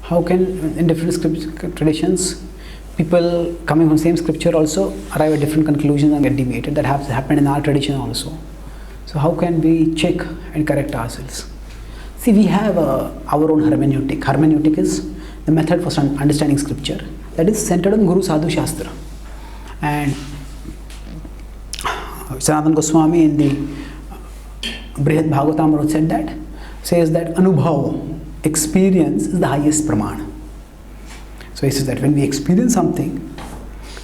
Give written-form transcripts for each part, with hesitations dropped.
how can in different traditions people coming from same scripture also arrive at different conclusions and get deviated? That has happened in our tradition also. So how can we check and correct ourselves? See, we have our own hermeneutic. Hermeneutic is the method for understanding scripture that is centered on Guru Sadhu Shastra. And Sanatana Goswami in the Brihad Bhagavatamrita says that Anubhav, experience, is the highest praman. So he says that when we experience something,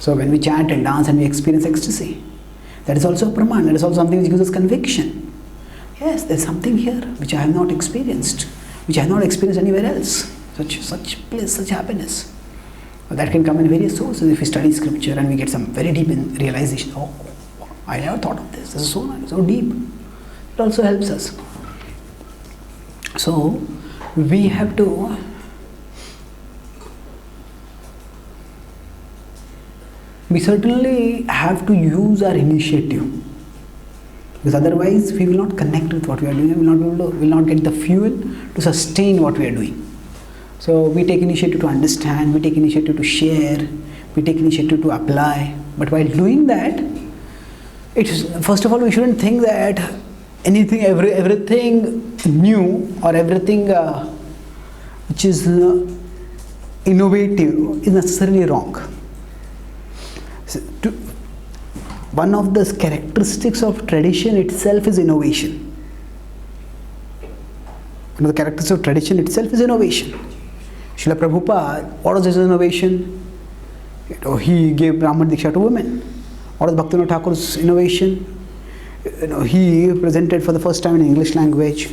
so when we chant and dance and we experience ecstasy, that is also a praman, that is also something which gives us conviction. Yes, there is something here which I have not experienced, which I have not experienced anywhere else. Such bliss, such happiness. That can come in various sources. If we study scripture and we get some very deep realization, oh, I never thought of this. This is so nice, so deep. It also helps us. So we have to certainly have to use our initiative, because otherwise we will not connect with what we are doing and will not get the fuel to sustain what we are doing. So we take initiative to understand, we take initiative to share, we take initiative to apply. But while doing that, first of all, we shouldn't think that everything new or everything which is innovative is necessarily wrong. So one of the characteristics of tradition itself is innovation. One of the characteristics of tradition itself is innovation. Srila Prabhupada, what was his innovation? He gave Brahman Diksha to women. What was Bhaktivinoda Thakur's innovation? He presented for the first time in English language.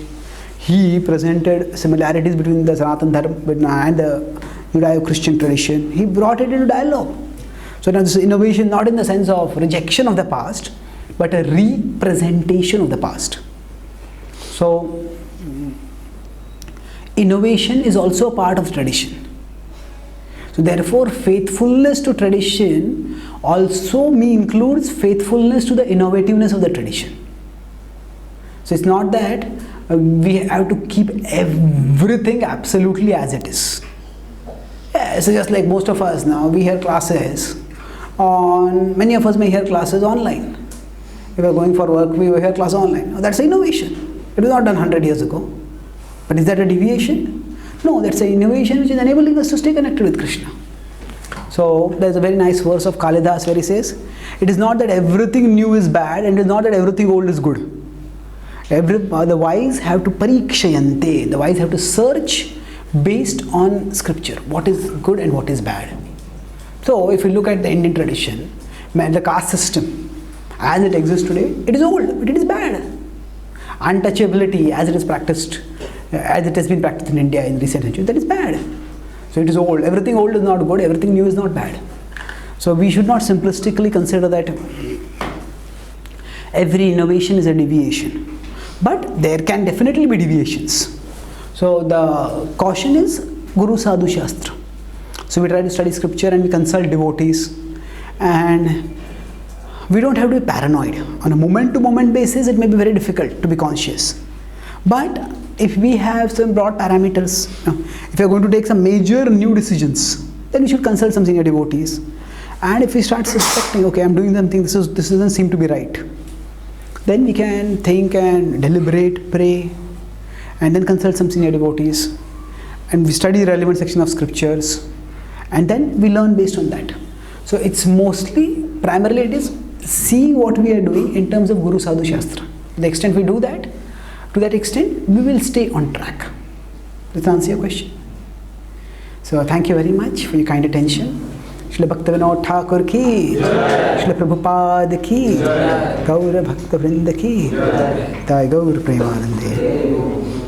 He presented similarities between the Sanatana Dharma and the Judeo-Christian tradition. He brought it into dialogue. So now this is innovation not in the sense of rejection of the past, but a representation of the past. So innovation is also a part of tradition. So therefore, faithfulness to tradition also includes faithfulness to the innovativeness of the tradition. So it's not that we have to keep everything absolutely as it is. Yeah, so just like most of us now, we hear classes many of us may hear classes online. If we are going for work, we hear class online. That's innovation. It was not done 100 years ago. But is that a deviation? No, that's an innovation which is enabling us to stay connected with Krishna. So there's a very nice verse of Kalidas where he says, it is not that everything new is bad and it is not that everything old is good. The wise have to parikshayante. The wise have to search based on scripture. What is good and what is bad. So if you look at the Indian tradition, the caste system as it exists today, it is old, but it is bad. Untouchability as it is practiced, as it has been practiced in India in recent centuries, that is bad. So it is old. Everything old is not good, everything new is not bad. So we should not simplistically consider that every innovation is a deviation. But there can definitely be deviations. So the caution is Guru Sadhu Shastra. So we try to study scripture and we consult devotees, and we don't have to be paranoid. On a moment-to-moment basis, it may be very difficult to be conscious. But if we have some broad parameters, if we are going to take some major new decisions, then we should consult some senior devotees. And if we start suspecting, okay, I'm doing something, this doesn't seem to be right, then we can think and deliberate, pray, and then consult some senior devotees. And we study the relevant section of scriptures. And then we learn based on that. So it's primarily it is see what we are doing in terms of Guru Sadhu Shastra. To the extent we do that, to that extent we will stay on track. Does that answer your question? So thank you very much for your kind attention. Srila Bhaktivinoda Thakur ki, Srila Prabhupada ki, Gaura Bhakta Vrinda ki, Jai Gaur Premanande.